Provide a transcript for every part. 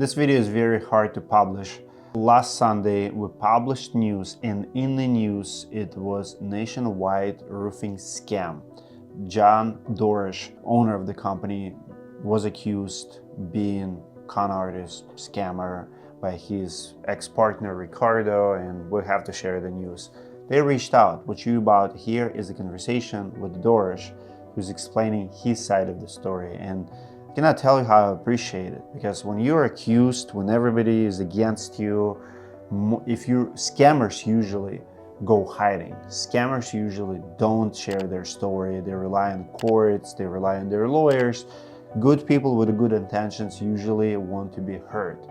This video is very hard to publish. Last Sunday we published news, and in the news it was nationwide roofing scam. John Dorish, owner of the company, was accused being con artist, scammer by his ex-partner Ricardo, and we have to share the news. They reached out. What you're about to hear is a conversation with Dorish, who's explaining his side of the story. And I cannot tell you how I appreciate it, because when you're accused, when everybody is against you, scammers usually go hiding. Scammers usually don't share their story. They rely on courts, they rely on their lawyers. Good people with good intentions usually want to be heard.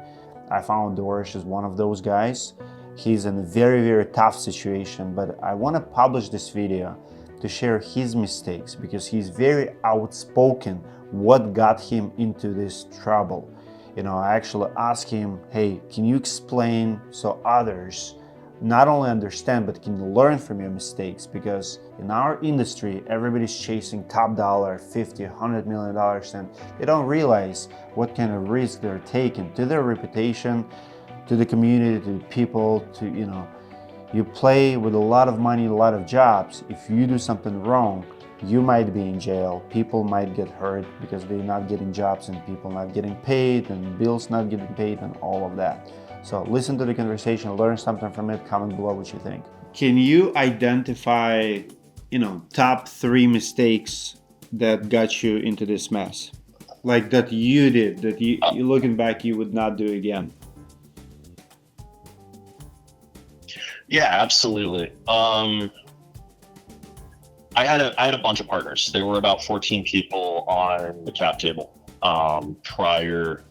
I found Dorish is one of those guys. He's in a very, very tough situation, but I want to publish this video to share his mistakes, because he's very outspoken what got him into this trouble. I actually asked him, hey, can you explain so others not only understand, but can learn from your mistakes? Because in our industry, everybody's chasing top dollar, $50, $100 million, and they don't realize what kind of risk they're taking to their reputation, to the community, to the people, you play with a lot of money, a lot of jobs. If you do something wrong, you might be in jail. People might get hurt because they're not getting jobs, and people not getting paid, and bills not getting paid, and all of that. So listen to the conversation, learn something from it, comment below what you think. Can you identify, top 3 mistakes that got you into this mess? Like that you did, that you looking back, you would not do again? Yeah, absolutely. I had a bunch of partners. There were about 14 people on the cap table prior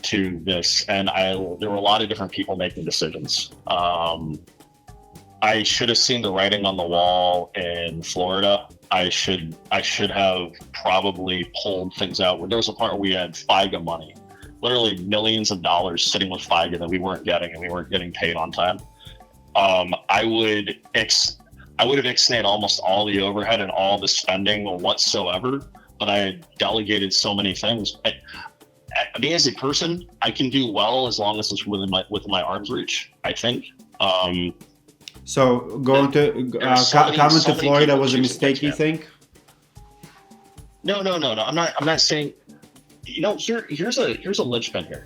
to this, and there were a lot of different people making decisions. I should have seen the writing on the wall in Florida. I should have probably pulled things out. There was a part where we had FICA money, literally millions of dollars sitting with FICA that we weren't getting, and we weren't getting paid on time. I would have ixnayed almost all the overhead and all the spending whatsoever, but I had delegated so many things. I mean, as a person, I can do well as long as it's within my arm's reach, I think. So going to coming to Florida was a mistake, you think? No. I'm not saying. Here's a linchpin here.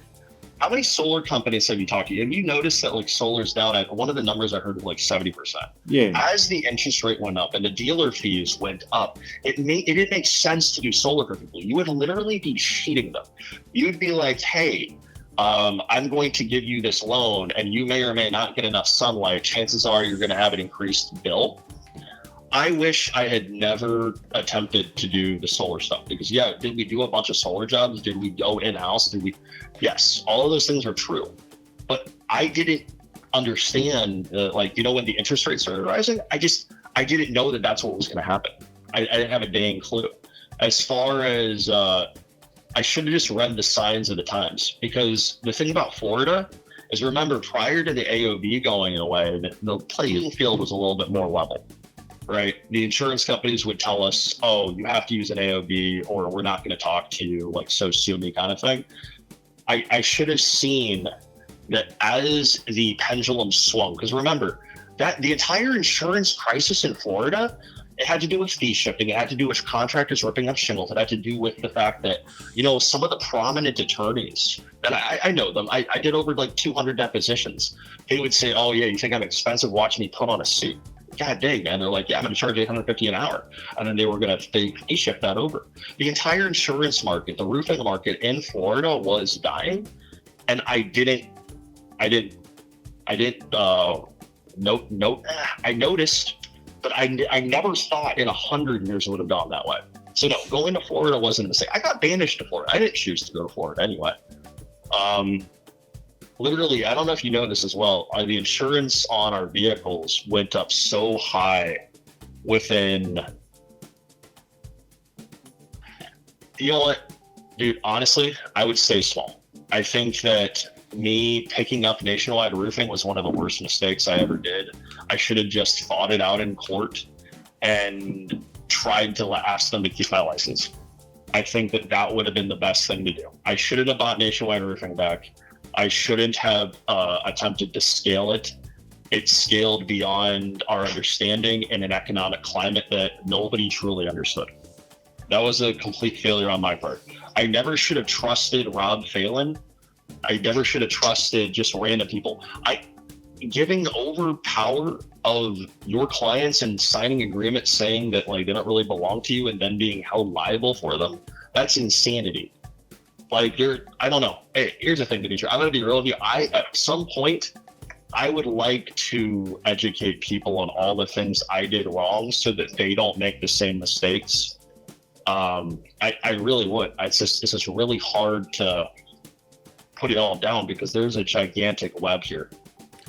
How many solar companies have you talked to? Have you noticed that solar's down at one of the numbers I heard was 70%? Yeah. As the interest rate went up and the dealer fees went up, it didn't make sense to do solar for people. You would literally be cheating them. You would be like, hey, I'm going to give you this loan, and you may or may not get enough sunlight. Chances are you're going to have an increased bill. I wish I had never attempted to do the solar stuff, because did we do a bunch of solar jobs? Did we go in-house? Yes, all of those things are true, but I didn't understand, when the interest rates started rising, I didn't know that that's what was going to happen. I didn't have a dang clue. As far as, I should have just read the signs of the times, because the thing about Florida is, remember, prior to the AOB going away, the playing field was a little bit more level. Right? The insurance companies would tell us, oh, you have to use an AOB or we're not going to talk to you, so sue me kind of thing. I should have seen that as the pendulum swung, because remember that the entire insurance crisis in Florida, it had to do with fee shifting. It had to do with contractors ripping up shingles. It had to do with the fact that, some of the prominent attorneys, and I know them, I did over 200 depositions. They would say, oh yeah, you think I'm expensive? Watch me put on a suit. God dang, man. They're like, yeah, I'm going to charge $850 an hour. And then they were going to shift that over. The entire insurance market, the roofing market in Florida was dying. And I noticed, but I never thought in 100 years it would have gone that way. So no, going to Florida wasn't a mistake. I got banished to Florida. I didn't choose to go to Florida anyway. Literally, I don't know if you know this as well, the insurance on our vehicles went up so high within, you know what, dude, honestly, I would stay small. I think that me picking up Nationwide Roofing was one of the worst mistakes I ever did. I should have just fought it out in court and tried to ask them to keep my license. I think that would have been the best thing to do. I shouldn't have bought Nationwide Roofing back. I shouldn't have attempted to scale it. It scaled beyond our understanding in an economic climate that nobody truly understood. That was a complete failure on my part. I never should have trusted Rob Phelan. I never should have trusted just random people. Giving over power of your clients and signing agreements saying that like they don't really belong to you and then being held liable for them. That's insanity. Like I don't know. Hey, here's the thing, Dimitri. I'm gonna be real with you. At some point I would like to educate people on all the things I did wrong so that they don't make the same mistakes. I really would. It's just really hard to put it all down because there's a gigantic web here.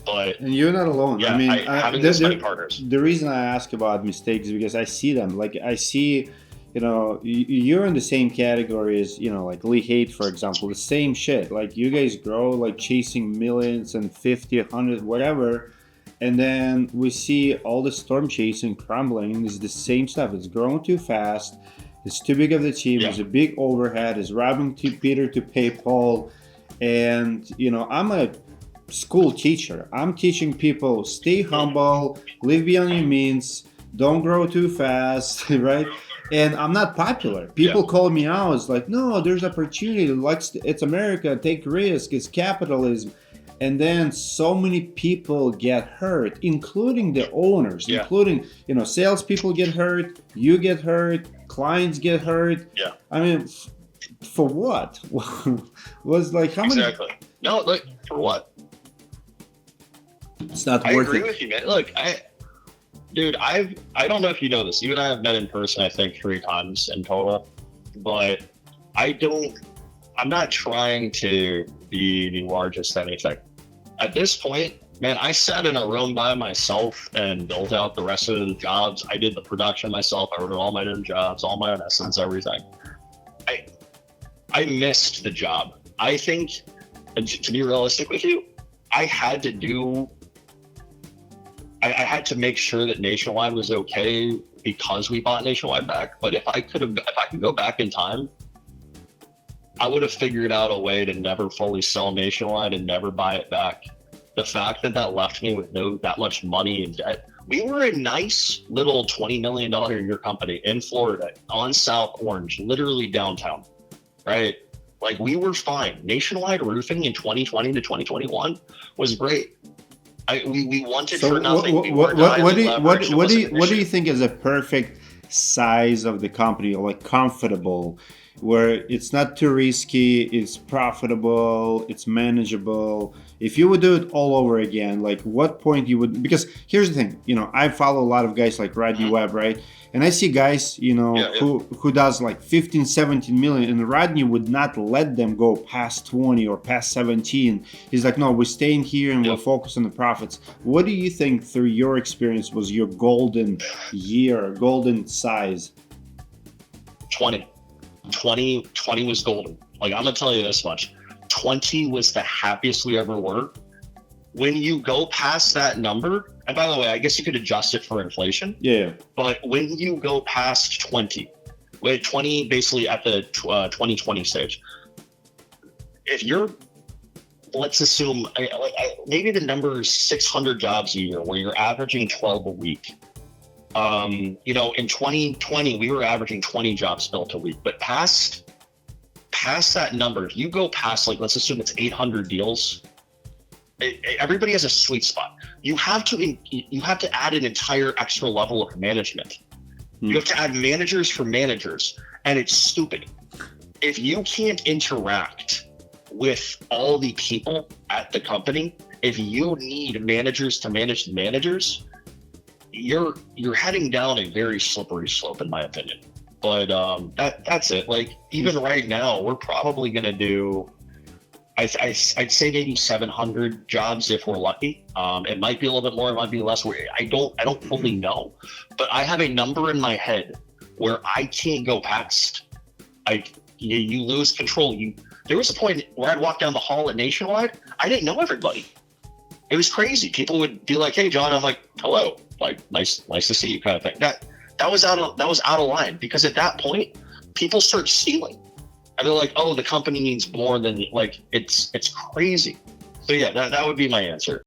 But and you're not alone. Yeah, I mean, having this many partners. The reason I ask about mistakes is because I see them. Like I see, you know, you're in the same category as, you know, like Lee Haight, for example, the same shit. Like you guys grow like chasing millions and 50, 100, whatever. And then we see all the storm chasing crumbling. It's the same stuff. It's growing too fast. It's too big of the team. Yeah. There's a big overhead. It's robbing Peter to pay Paul. And, you know, I'm a school teacher. I'm teaching people stay humble, live beyond your means, don't grow too fast, right? And I'm not popular. People call me out. It's like, no, there's opportunity. It's America. Take risk. It's capitalism. And then so many people get hurt, including the owners, including, you know, salespeople get hurt, you get hurt, clients get hurt. Yeah. I mean, for what? Was like how many? Exactly. No, like for what? It's not I worth agree it. with you, man. Look, I don't know if you know this. You and I have met in person, I think, 3 times in total. But I'm not trying to be the largest anything. At this point, man, I sat in a room by myself and built out the rest of the jobs. I did the production myself. I wrote all my own jobs, all my own estimates, everything. I missed the job. I think, to be realistic with you, I had to make sure that Nationwide was okay because we bought Nationwide back. But if I could go back in time, I would have figured out a way to never fully sell Nationwide and never buy it back. The fact that left me with that much money in debt. We were a nice little $20 million a year company in Florida on South Orange, literally downtown, right? Like we were fine. Nationwide Roofing in 2020 to 2021 was great. We wanted for nothing. What do you think is a perfect size of the company, or like comfortable, where it's not too risky, it's profitable, it's manageable? If you would do it all over again, like what point you would? Because here's the thing, you know, I follow a lot of guys like Rodney Webb, right? And I see guys, you know, who does like 15, 17 million, and Rodney would not let them go past 20 or past 17. He's like, no, we're staying here and we'll focus on the profits. What do you think, through your experience, was your golden year, golden size? 20 was golden. Like, I'm gonna tell you this much. 20 was the happiest we ever were. When you go past that number, and by the way, I guess you could adjust it for inflation. Yeah. But when you go past 20 basically at the 2020 stage, if you're, let's assume, maybe the number is 600 jobs a year, where you're averaging 12 a week. You know, in 2020, we were averaging 20 jobs built a week. But past that number, if you go past, like, let's assume it's 800 deals, everybody has a sweet spot. You have to add an entire extra level of management. You have to add managers for managers, and it's stupid. If you can't interact with all the people at the company, if you need managers to manage the managers, you're heading down a very slippery slope, in my opinion. But that's it. Like, even right now, we're probably going to do, I'd say maybe 700 jobs if we're lucky. It might be a little bit more, it might be less. I don't fully know, but I have a number in my head where I can't go past. You lose control. There was a point where I'd walk down the hall at Nationwide. I didn't know everybody. It was crazy. People would be like, "Hey, John." I'm like, "Hello." Like, nice to see you, kind of thing. That was out of line, because at that point, people start stealing. And they're like, oh, the company means more than, like, it's crazy. So yeah, that would be my answer.